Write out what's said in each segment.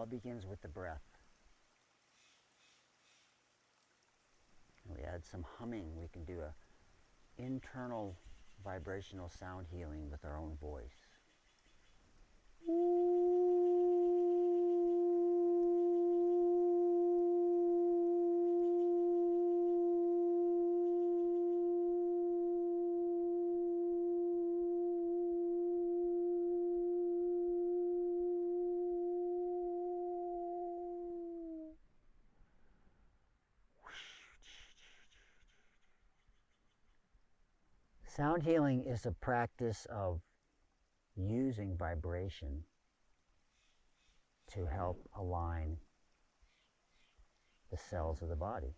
all begins with the breath. And we add some humming. We can do a internal vibrational sound healing with our own voice. Sound healing is a practice of using vibration to help align the cells of the body.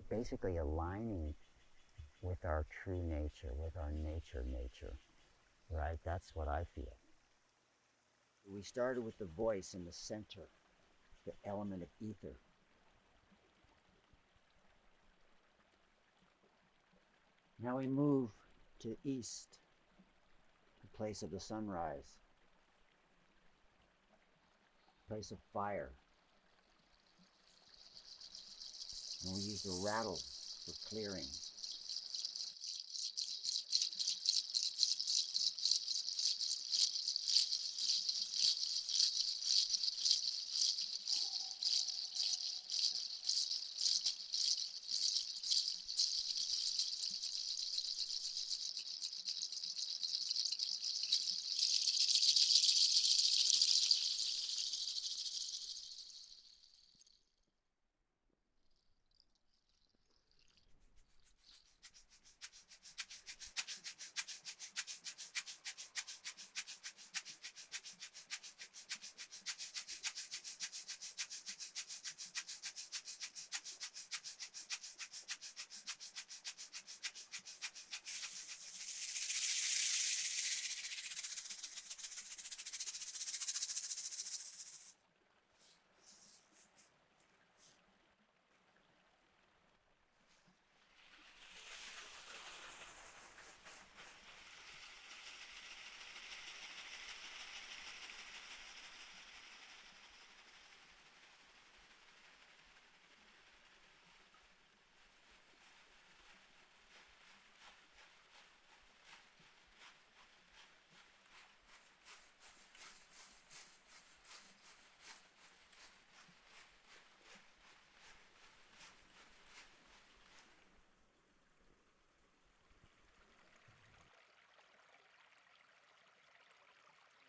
Basically aligning with our true nature, with our nature, right? That's what I feel. We started with the voice in the center, the element of ether. Now we move to east, the place of the sunrise, place of fire. And we use the rattle for clearing.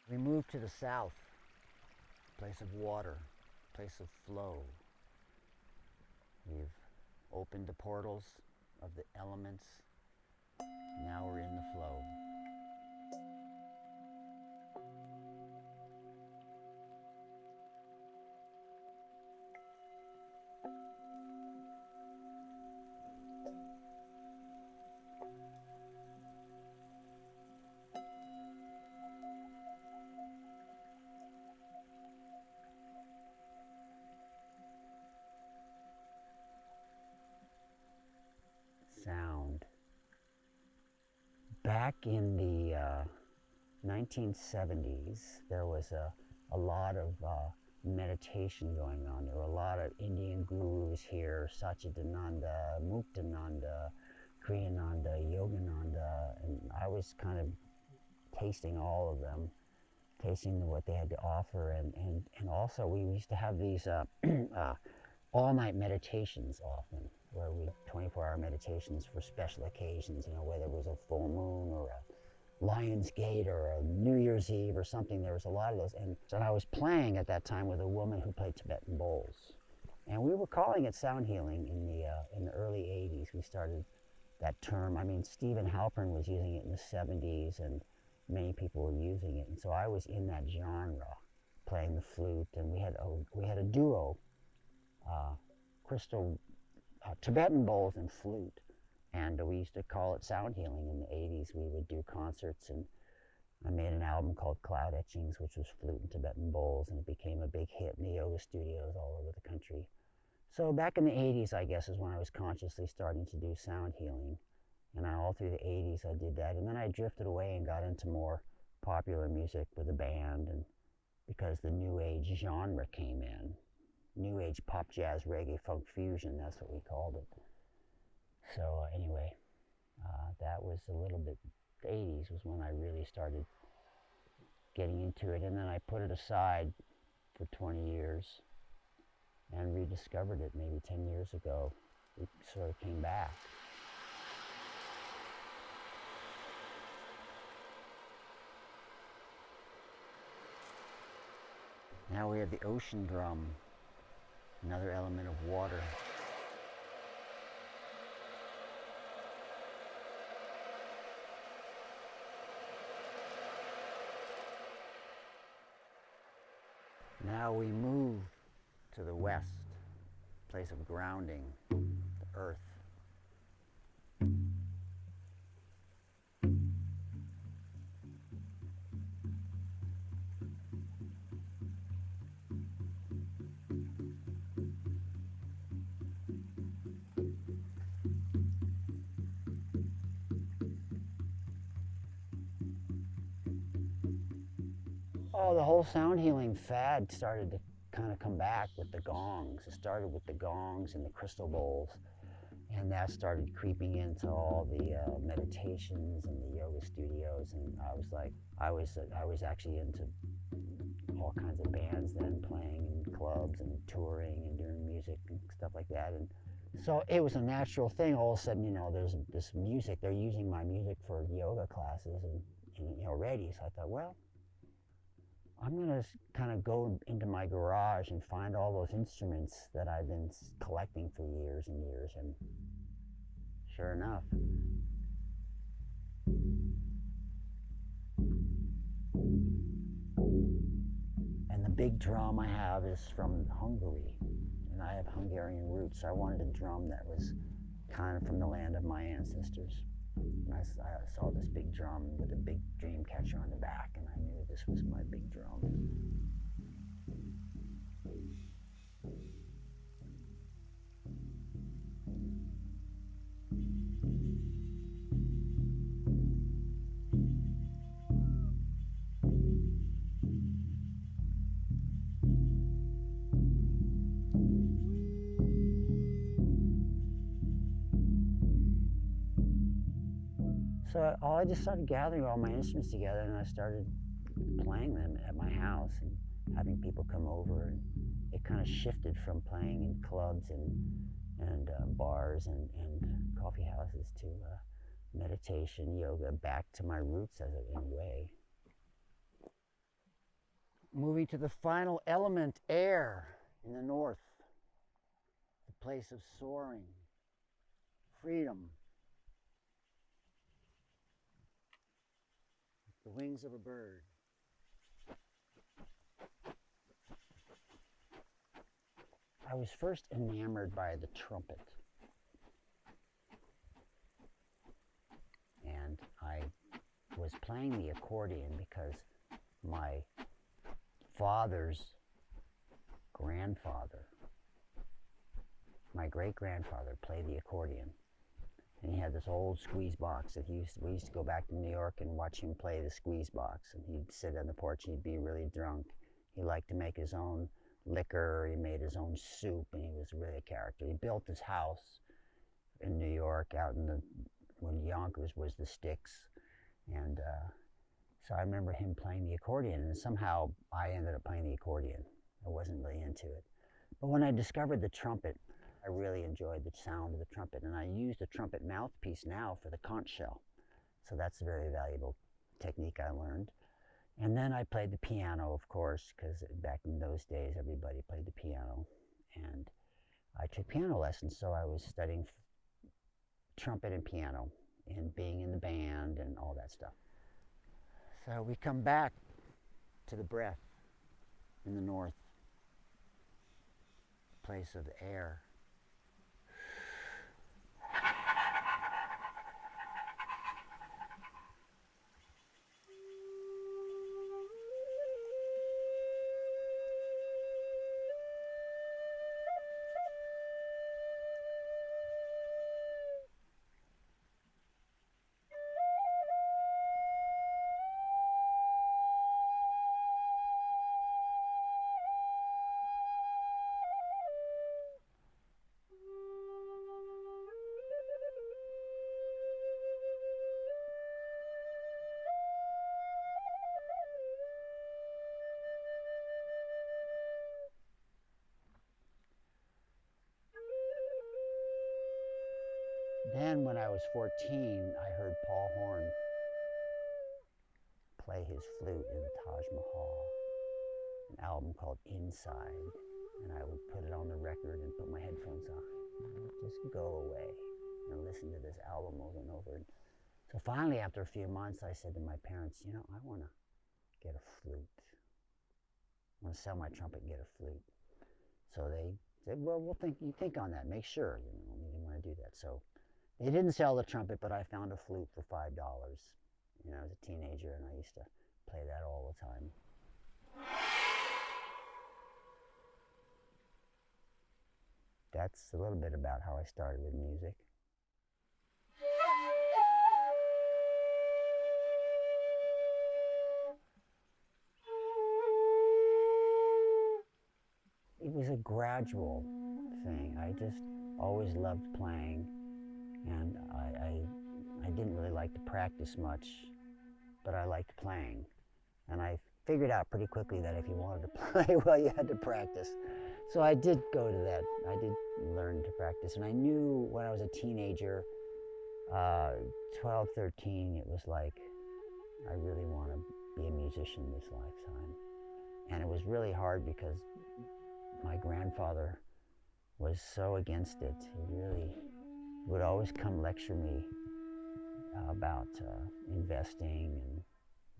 We move to the south, place of water, place of flow. We've opened the portals of the elements. Now we're in the flow. Sound. Back in the 1970s, there was a lot of meditation going on. There were a lot of Indian gurus here, Satchidananda, Muktananda, Kriyananda, Yogananda, and I was kind of tasting all of them, tasting what they had to offer, and also we used to have these all-night meditations often, where we 24-hour meditations for special occasions, whether it was a full moon or a Lion's Gate or a New Year's Eve or something. There was a lot of those, and I was playing at that time with a woman who played Tibetan bowls, and we were calling it sound healing in the early 80s. We started that term. I mean, Stephen Halpern was using it in the 70s, and many people were using it, and so I was in that genre, playing the flute, and we had a duo, crystal Tibetan bowls and flute, and we used to call it sound healing in the 80s. We would do concerts, and I made an album called Cloud Etchings, which was flute and Tibetan bowls, and it became a big hit in the yoga studios all over the country. So back in the 80s, I guess, is when I was consciously starting to do sound healing, and all through the 80s I did that, and then I drifted away and got into more popular music with a band, and because the New Age genre came in. New Age pop, jazz, reggae, funk fusion, that's what we called it. So anyway, that was a little bit, the 80s was when I really started getting into it, and then I put it aside for 20 years and rediscovered it maybe 10 years ago. It sort of came back. Now we have the ocean drum, another element of water. Now we move to the west, place of grounding, the earth. Oh, the whole sound healing fad started to kind of come back with the gongs. It started with the gongs and the crystal bowls, and that started creeping into all the meditations and the yoga studios. And I was like, I was actually into all kinds of bands then, playing in clubs and touring and doing music and stuff like that. And so it was a natural thing. All of a sudden, you know, there's this music. They're using my music for yoga classes and you know, already. So I thought, well, I'm going to kind of go into my garage and find all those instruments that I've been collecting for years and years. And sure enough, and the big drum I have is from Hungary, and I have Hungarian roots. So I wanted a drum that was kind of from the land of my ancestors. And I saw this big drum with a big dream catcher on the back, and I knew this was my big drum. So I just started gathering all my instruments together, and I started playing them at my house and having people come over. And it kind of shifted from playing in clubs and bars and coffee houses to meditation, yoga, back to my roots in a way. Moving to the final element, air, in the north, the place of soaring, freedom. The wings of a bird. I was first enamored by the trumpet. And I was playing the accordion because my father's grandfather, my great-grandfather, played the accordion. And he had this old squeeze box that we used to go back to New York and watch him play the squeeze box. And he'd sit on the porch, he'd be really drunk. He liked to make his own liquor, he made his own soup, and he was really a character. He built his house in New York out in when Yonkers was the sticks. And so I remember him playing the accordion, and somehow I ended up playing the accordion. I wasn't really into it. But when I discovered the trumpet, I really enjoyed the sound of the trumpet, and I use the trumpet mouthpiece now for the conch shell. So that's a very valuable technique I learned. And then I played the piano, of course, because back in those days, everybody played the piano. And I took piano lessons, so I was studying trumpet and piano and being in the band and all that stuff. So we come back to the breath in the north, place of the air. Then when I was 14, I heard Paul Horn play his flute in the Taj Mahal, an album called Inside. And I would put it on the record and put my headphones on. Just go away and listen to this album over and over. So finally, after a few months, I said to my parents, you know, I want to get a flute. I want to sell my trumpet and get a flute. So they said, well, you think on that, make sure, you know, you didn't want to do that. So they didn't sell the trumpet, but I found a flute for $5. You know, I was a teenager and I used to play that all the time. That's a little bit about how I started with music. It was a gradual thing. I just always loved playing, and I didn't really like to practice much, but I liked playing. And I figured out pretty quickly that if you wanted to play well, you had to practice. So I did go to that. I did learn to practice. And I knew when I was a teenager, 12, 13, it was like, I really want to be a musician this lifetime. And it was really hard because my grandfather was so against it. He really would always come lecture me about investing and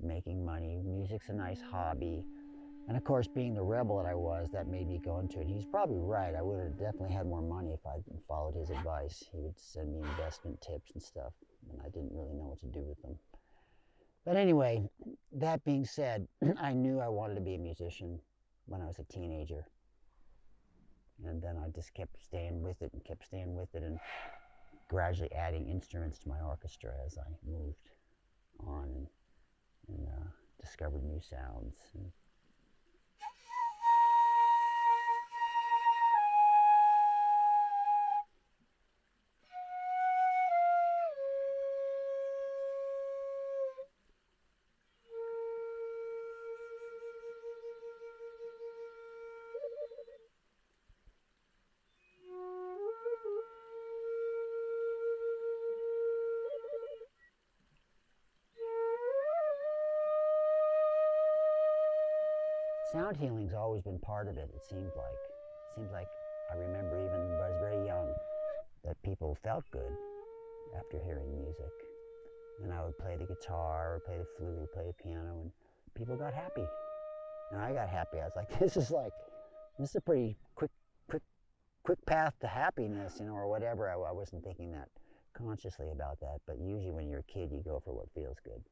making money. Music's a nice hobby. And of course, being the rebel that I was, that made me go into it. He's probably right. I would have definitely had more money if I'd followed his advice. He would send me investment tips and stuff, and I didn't really know what to do with them. But anyway, that being said, I knew I wanted to be a musician when I was a teenager. And then I just kept staying with it and gradually adding instruments to my orchestra as I moved on and discovered new sounds. Sound healing's always been part of it, it seems like. It seems like I remember even when I was very young that people felt good after hearing music. And I would play the guitar or play the flute or play the piano and people got happy. And I got happy. I was like, this is a pretty quick path to happiness, you know, or whatever. I wasn't thinking that consciously about that, but usually when you're a kid, you go for what feels good.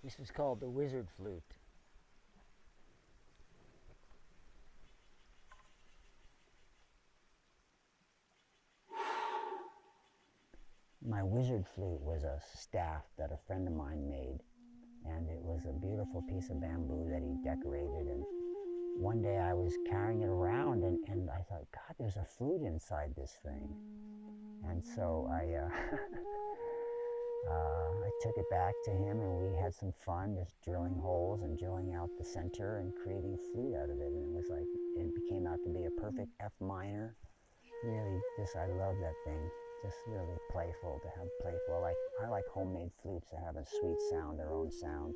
This is called the wizard flute. My wizard flute was a staff that a friend of mine made, and it was a beautiful piece of bamboo that he decorated. And one day I was carrying it around and I thought, God, there's a flute inside this thing. And so I took it back to him and we had some fun just drilling holes and drilling out the center and creating a flute out of it. And it was like, it became out to be a perfect F minor. Really, I love that thing. Just really playful, to have playful. I like homemade flutes that have a sweet sound, their own sound.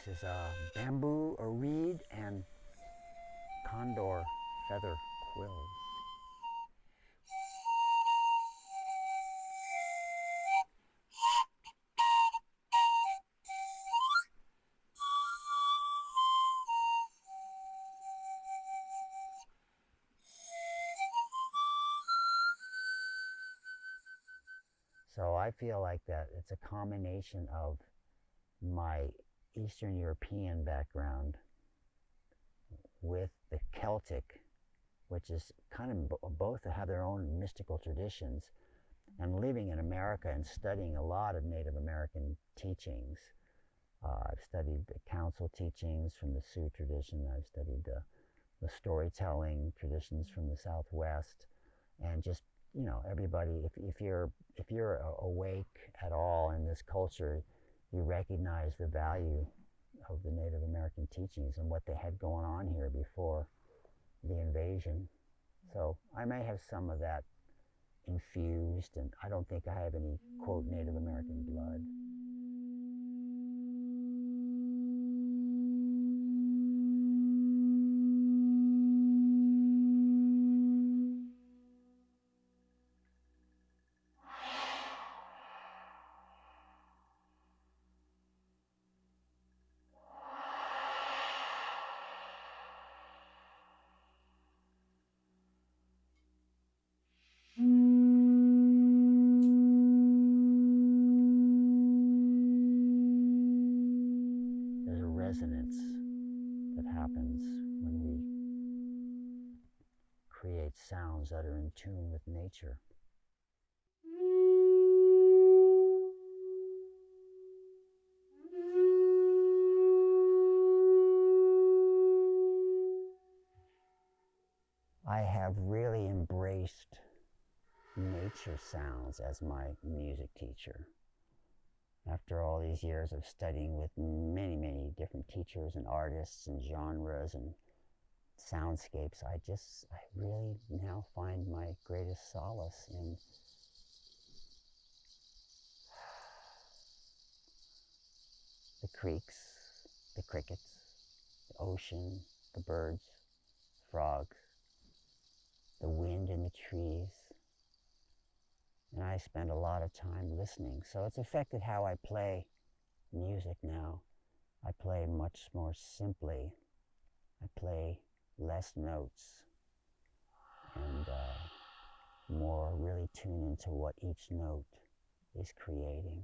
This is bamboo, a reed, and condor feather quills. So I feel like that it's a combination of my Eastern European background with the Celtic, which is kind of both have their own mystical traditions, and living in America and studying a lot of Native American teachings. I've studied the council teachings from the Sioux tradition. I've studied the storytelling traditions from the Southwest, and just, you know, everybody, if you're awake at all in this culture, you recognize the value of the Native American teachings and what they had going on here before the invasion. So I may have some of that infused, and I don't think I have any, quote, Native American blood. There's a resonance that happens when we create sounds that are in tune with nature. I have really embraced nature sounds as my music teacher. After all these years of studying with many, many different teachers and artists and genres and soundscapes, I really now find my greatest solace in the creeks, the crickets, the ocean, the birds, frogs, the wind in the trees. And I spend a lot of time listening. So it's affected how I play music now. I play much more simply. I play less notes and more really tune into what each note is creating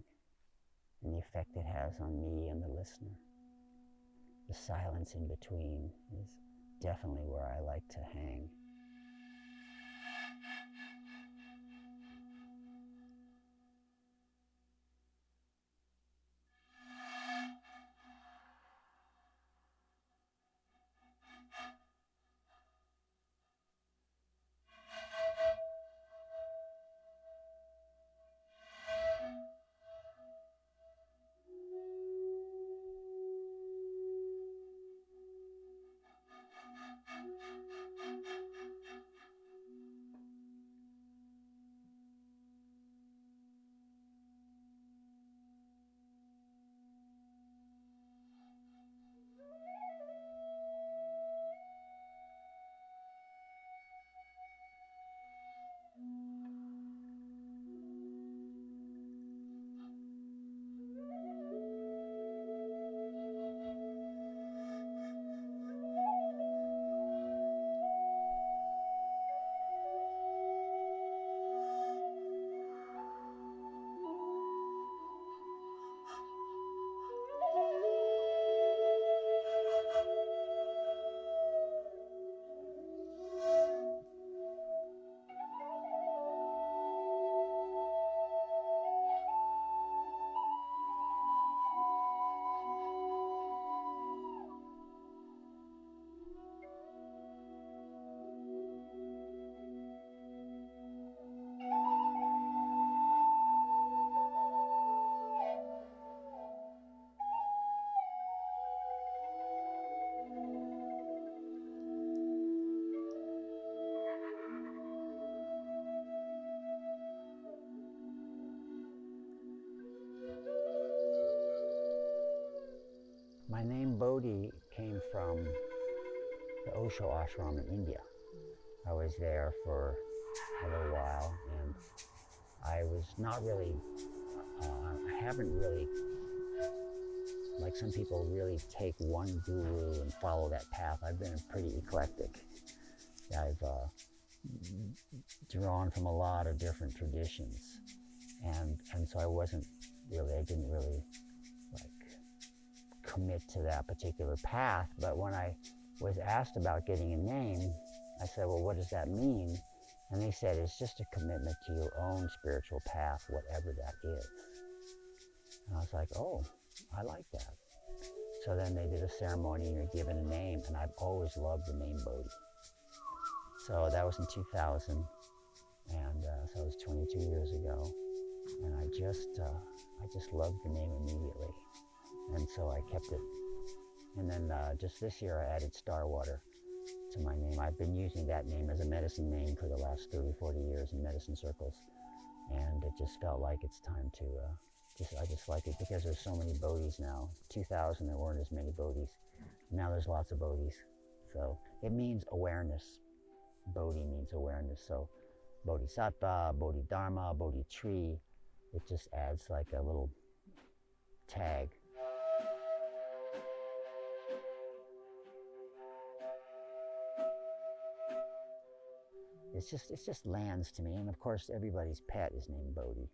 and the effect it has on me and the listener. The silence in between is definitely where I like to hang. My name Bodhi came from the Osho ashram in India. I was there for a little while, and I was not really, I haven't really, like some people, really take one guru and follow that path. I've been pretty eclectic. I've drawn from a lot of different traditions, and so I didn't really like commit to that particular path. But when I was asked about getting a name, I said, well, what does that mean? And they said, it's just a commitment to your own spiritual path, whatever that is. And I was like, oh, I like that. So then they did a ceremony and you're given a name, and I've always loved the name Bodhi. So that was in 2000, and so it was 22 years ago, and I just loved the name immediately, and so I kept it. And then just this year I added Starwater to my name. I've been using that name as a medicine name for the last 30, 40 years in medicine circles, and it just felt like it's time to, I just like it because there's so many Bodhis now. 2000 there weren't as many Bodhis. Now there's lots of Bodhis. So it means awareness. Bodhi means awareness. So Bodhisattva, Bodhidharma, Bodhi tree, it just adds like a little tag. It just lands to me, and of course everybody's pet is named Bodhi,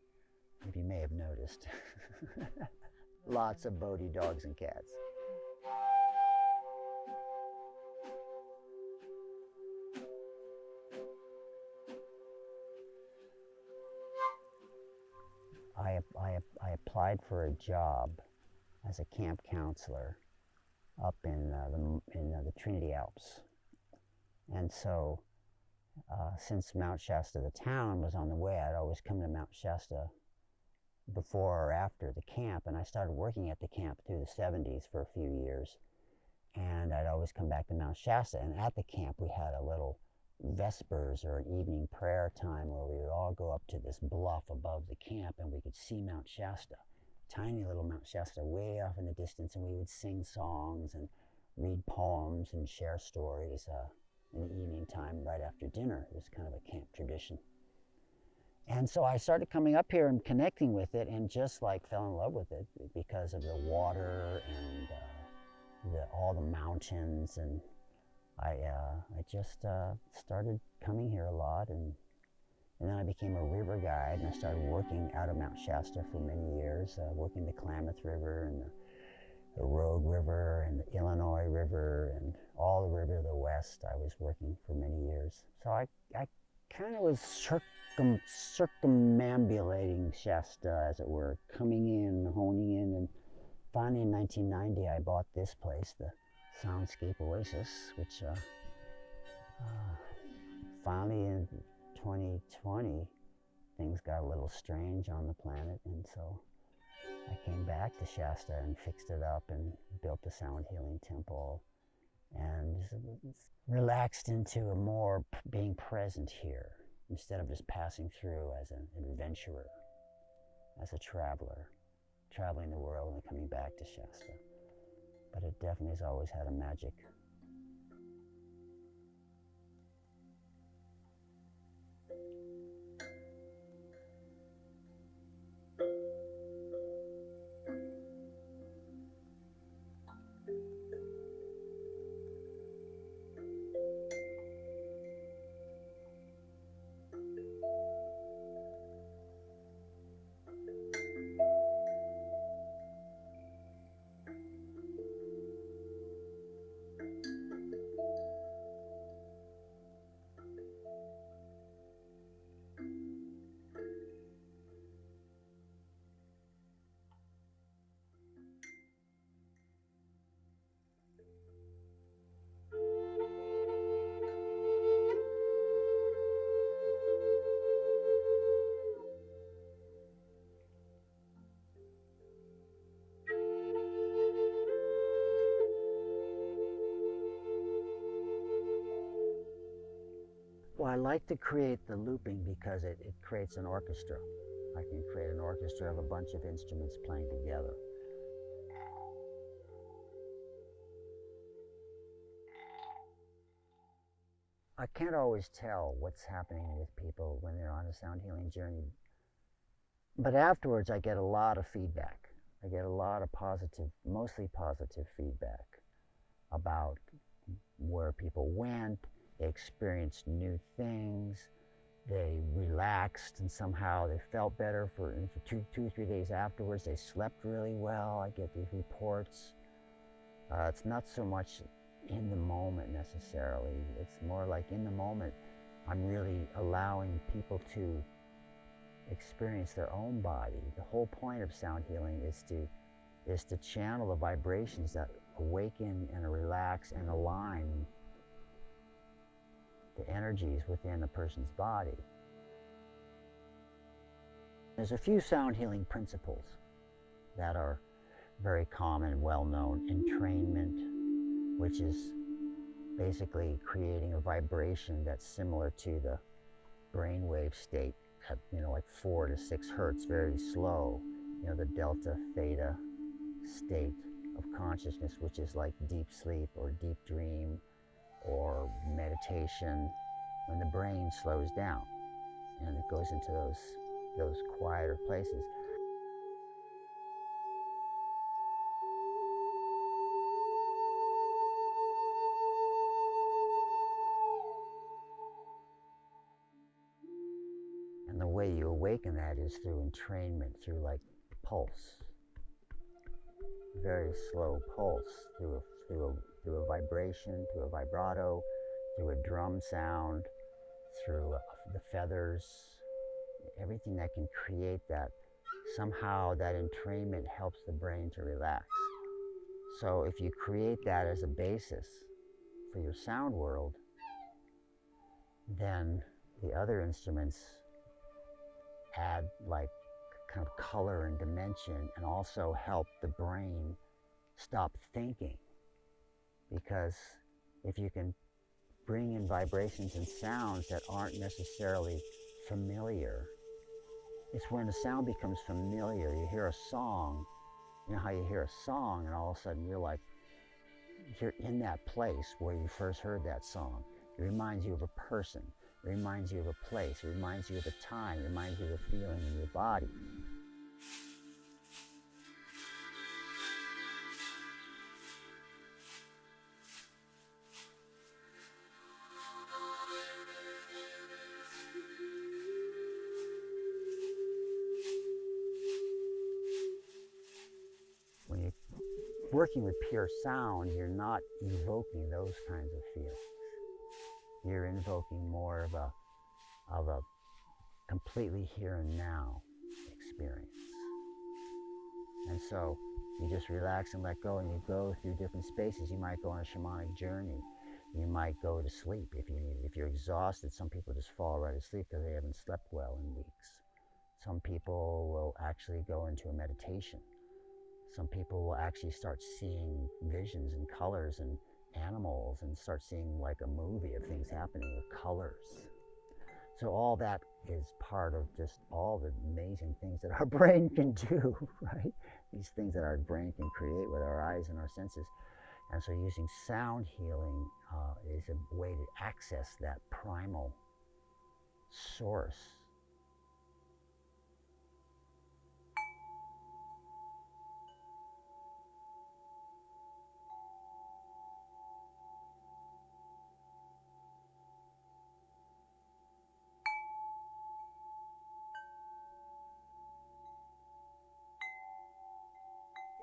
if you may have noticed. Lots of Bodhi dogs and cats. I applied for a job as a camp counselor up in the Trinity Alps, and so since Mt Shasta, the town, was on the way, I'd always come to Mt Shasta before or after the camp, and I started working at the camp through the 70s for a few years, and I'd always come back to Mt Shasta, and at the camp we had a little Vespers or an evening prayer time where we would all go up to this bluff above the camp and we could see Mt Shasta, tiny little Mt Shasta way off in the distance, and we would sing songs and read poems and share stories in the evening time right after dinner. It was kind of a camp tradition. And so I started coming up here and connecting with it, and just like fell in love with it because of the water and all the mountains, and I just started coming here a lot, and then I became a river guide, and I started working out of Mt Shasta for many years, working the Klamath River and the Rogue River and the Illinois River and all the river of the West. I was working for many years. So I kind of was circumambulating Shasta, as it were, coming in, honing in, and finally in 1990 I bought this place, the Soundscape Oasis, which finally in 2020 things got a little strange on the planet, and so I came back to Shasta and fixed it up and built the Sound Healing Temple and relaxed into a more being present here instead of just passing through as an adventurer, as a traveler, traveling the world and coming back to Shasta. But it definitely has always had a magic. Well, I like to create the looping because it creates an orchestra. I can create an orchestra of a bunch of instruments playing together. I can't always tell what's happening with people when they're on a sound healing journey. But afterwards, I get a lot of feedback. I get a lot of positive, mostly positive feedback about where people went, they experienced new things, they relaxed and somehow they felt better for 2 or 3 days afterwards. They slept really well. I get these reports. It's not so much in the moment necessarily. It's more like in the moment, I'm really allowing people to experience their own body. The whole point of sound healing is to channel the vibrations that awaken and relax and align the energies within a person's body. There's a few sound healing principles that are very common and well known. Entrainment, which is basically creating a vibration that's similar to the brainwave state at, like 4 to 6 hertz, very slow, the delta theta state of consciousness, which is like deep sleep or deep dream or meditation, when the brain slows down and it goes into those quieter places. And the way you awaken that is through entrainment, through like pulse, very slow pulse, through a vibration, through a vibrato, through a drum sound, through the feathers, everything that can create that. Somehow that entrainment helps the brain to relax. So if you create that as a basis for your sound world, then the other instruments add like kind of color and dimension, and also help the brain stop thinking. Because if you can bring in vibrations and sounds that aren't necessarily familiar, it's when the sound becomes familiar. You hear a song, you know how you hear a song and all of a sudden you're in that place where you first heard that song. It reminds you of a person, it reminds you of a place, it reminds you of a time, it reminds you of a feeling in your body. When you're working with pure sound, you're not evoking those kinds of feelings. You're invoking more of a completely here and now experience. And so you just relax and let go, and you go through different spaces. You might go on a shamanic journey. You might go to sleep if you need it. If you're exhausted, some people just fall right asleep because they haven't slept well in weeks. Some people will actually go into a meditation. Some people will actually start seeing visions and colors and animals, and start seeing like a movie of things happening with colors. So all that is part of just all the amazing things that our brain can do, right? These things that our brain can create with our eyes and our senses. And so using sound healing is a way to access that primal source.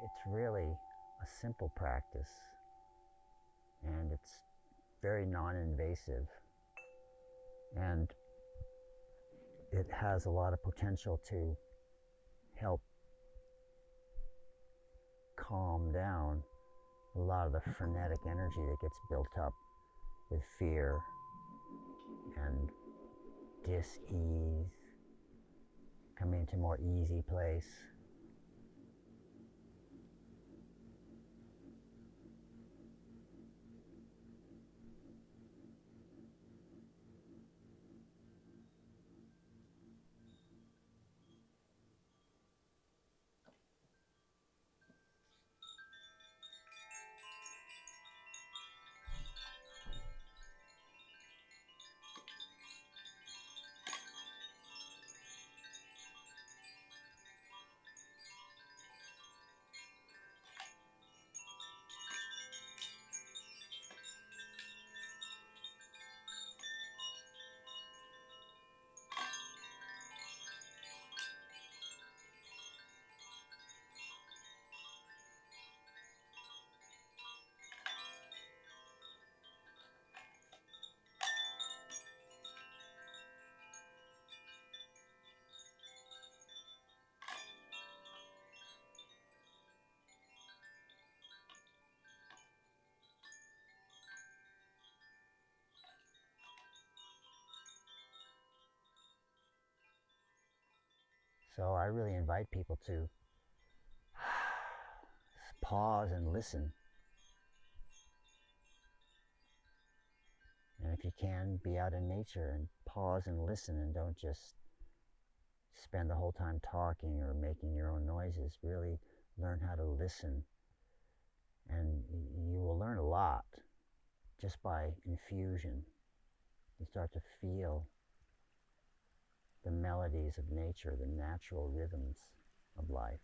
It's really a simple practice, and it's very non-invasive, and it has a lot of potential to help calm down a lot of the frenetic energy that gets built up with fear and dis-ease, come into a more easy place. So I really invite people to pause and listen. And if you can, be out in nature and pause and listen, and don't just spend the whole time talking or making your own noises. Really learn how to listen. And you will learn a lot just by infusion. You start to feel the melodies of nature, the natural rhythms of life.